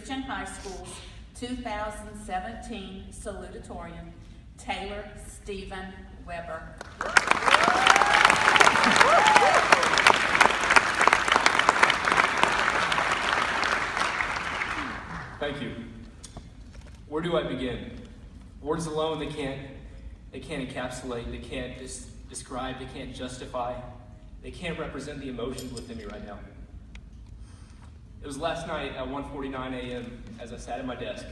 Christian High School's 2017 salutatorian, Taylor Stephen Weber. Thank you. Where do I begin? Words alone, they can't encapsulate, they can't describe, they can't justify, they can't represent the emotions within me right now. It was last night at 1:49 a.m. as I sat at my desk,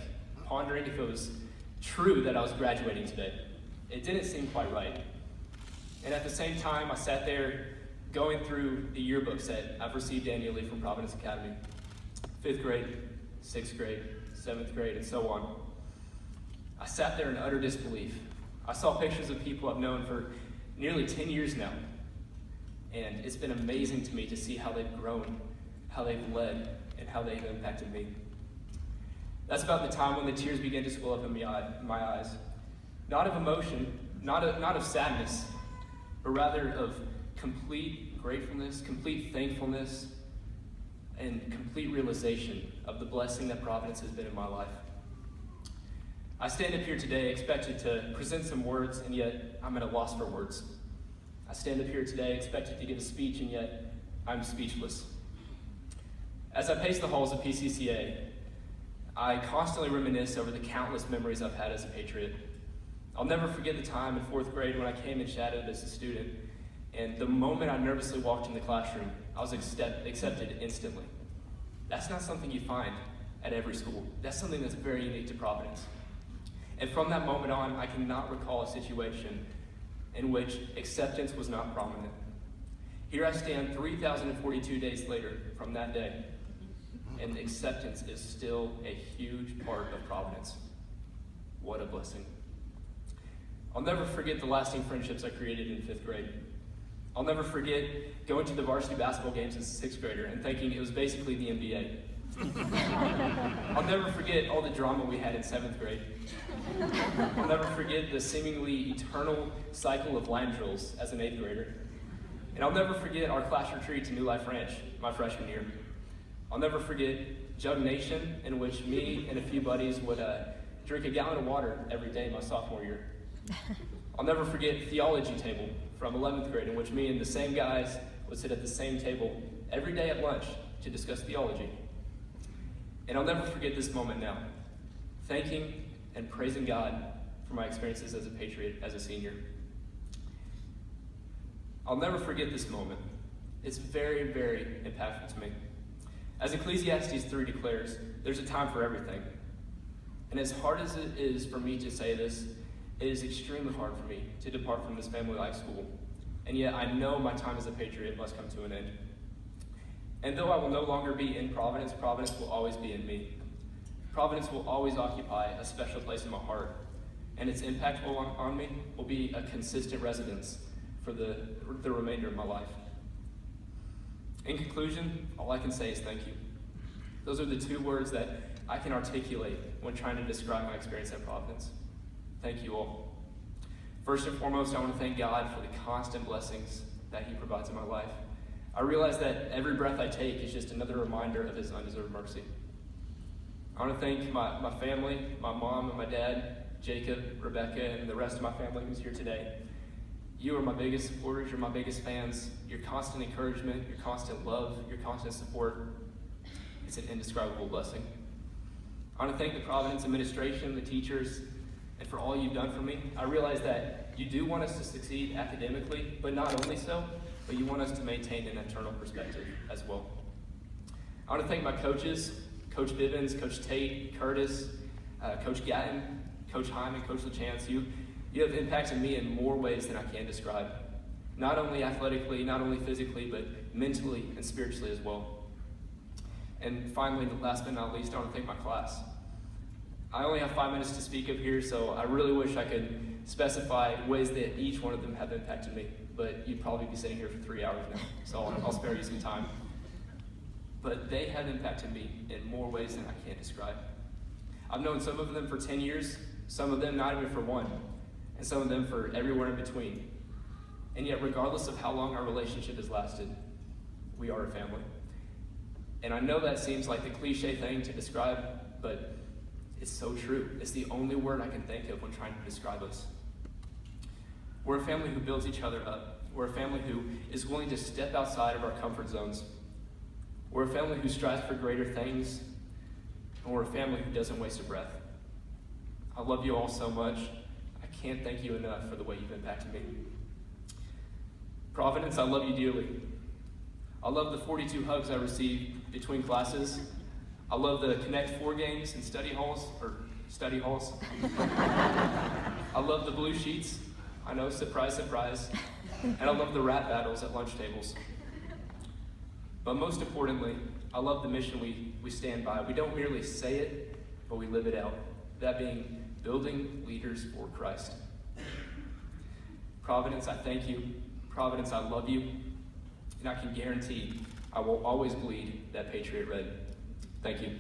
pondering if it was true that I was graduating today. It didn't seem quite right. And at the same time, I sat there going through the yearbooks that I've received annually from Providence Academy. 5th grade, 6th grade, 7th grade, and so on. I sat there in utter disbelief. I saw pictures of people I've known for nearly 10 years now. And it's been amazing to me to see how they've grown, how they've led, and how they've impacted me. That's about the time when the tears began to swell up in my eyes. Not of emotion, not of sadness, but rather of complete gratefulness, complete thankfulness, and complete realization of the blessing that Providence has been in my life. I stand up here today expected to present some words, and yet I'm at a loss for words. I stand up here today expected to give a speech, and yet I'm speechless. As I pace the halls of PCCA, I constantly reminisce over the countless memories I've had as a Patriot. I'll never forget the time in 4th grade when I came and shadowed as a student, and the moment I nervously walked in the classroom, I was accepted instantly. That's not something you find at every school. That's something that's very unique to Providence. And from that moment on, I cannot recall a situation in which acceptance was not prominent. Here I stand 3,042 days later from that day, and acceptance is still a huge part of Providence. What a blessing. I'll never forget the lasting friendships I created in 5th grade. I'll never forget going to the varsity basketball games as a 6th grader and thinking it was basically the NBA. I'll never forget all the drama we had in 7th grade. I'll never forget the seemingly eternal cycle of line drills as an 8th grader. And I'll never forget our class retreat to New Life Ranch my freshman year. I'll never forget Jug Nation, in which me and a few buddies would drink a gallon of water every day my sophomore year. I'll never forget theology table from 11th grade, in which me and the same guys would sit at the same table every day at lunch to discuss theology. And I'll never forget this moment now, thanking and praising God for my experiences as a Patriot, as a senior. I'll never forget this moment. It's very, very impactful to me. As Ecclesiastes 3 declares, there's a time for everything. And as hard as it is for me to say this, it is extremely hard for me to depart from this family life school. And yet I know my time as a Patriot must come to an end. And though I will no longer be in Providence, Providence will always be in me. Providence will always occupy a special place in my heart. And its impact on me will be a consistent residence for the remainder of my life. In conclusion, all I can say is thank you. Those are the two words that I can articulate when trying to describe my experience at Providence. Thank you all. First and foremost, I want to thank God for the constant blessings that He provides in my life. I realize that every breath I take is just another reminder of His undeserved mercy. I want to thank my family, my mom and my dad, Jacob, Rebecca, and the rest of my family who's here today. You are my biggest supporters, you're my biggest fans. Your constant encouragement, your constant love, your constant support is an indescribable blessing. I want to thank the Providence administration, the teachers, and for all you've done for me. I realize that you do want us to succeed academically, but not only so, but you want us to maintain an internal perspective as well. I want to thank my coaches, Coach Bivens, Coach Tate, Curtis, Coach Gatton, Coach Hyman, Coach LaChance. You have impacted me in more ways than I can describe. Not only athletically, not only physically, but mentally and spiritually as well. And finally, last but not least, I want to thank my class. I only have 5 minutes to speak of here, so I really wish I could specify ways that each one of them have impacted me, but you'd probably be sitting here for 3 hours now, so I'll spare you some time. But they have impacted me in more ways than I can describe. I've known some of them for 10 years, some of them not even for one, and some of them for everywhere in between. And yet, regardless of how long our relationship has lasted, we are a family. And I know that seems like the cliche thing to describe, but it's so true. It's the only word I can think of when trying to describe us. We're a family who builds each other up. We're a family who is willing to step outside of our comfort zones. We're a family who strives for greater things, and we're a family who doesn't waste a breath. I love you all so much. I can't thank you enough for the way you've impacted me. Providence, I love you dearly. I love the 42 hugs I received between classes. I love the Connect 4 games and study halls. I love the blue sheets. I know, surprise, surprise. And I love the rap battles at lunch tables. But most importantly, I love the mission we stand by. We don't merely say it, but we live it out. That being building leaders for Christ. Providence, I thank you. Providence, I love you. And I can guarantee I will always bleed that Patriot red. Thank you.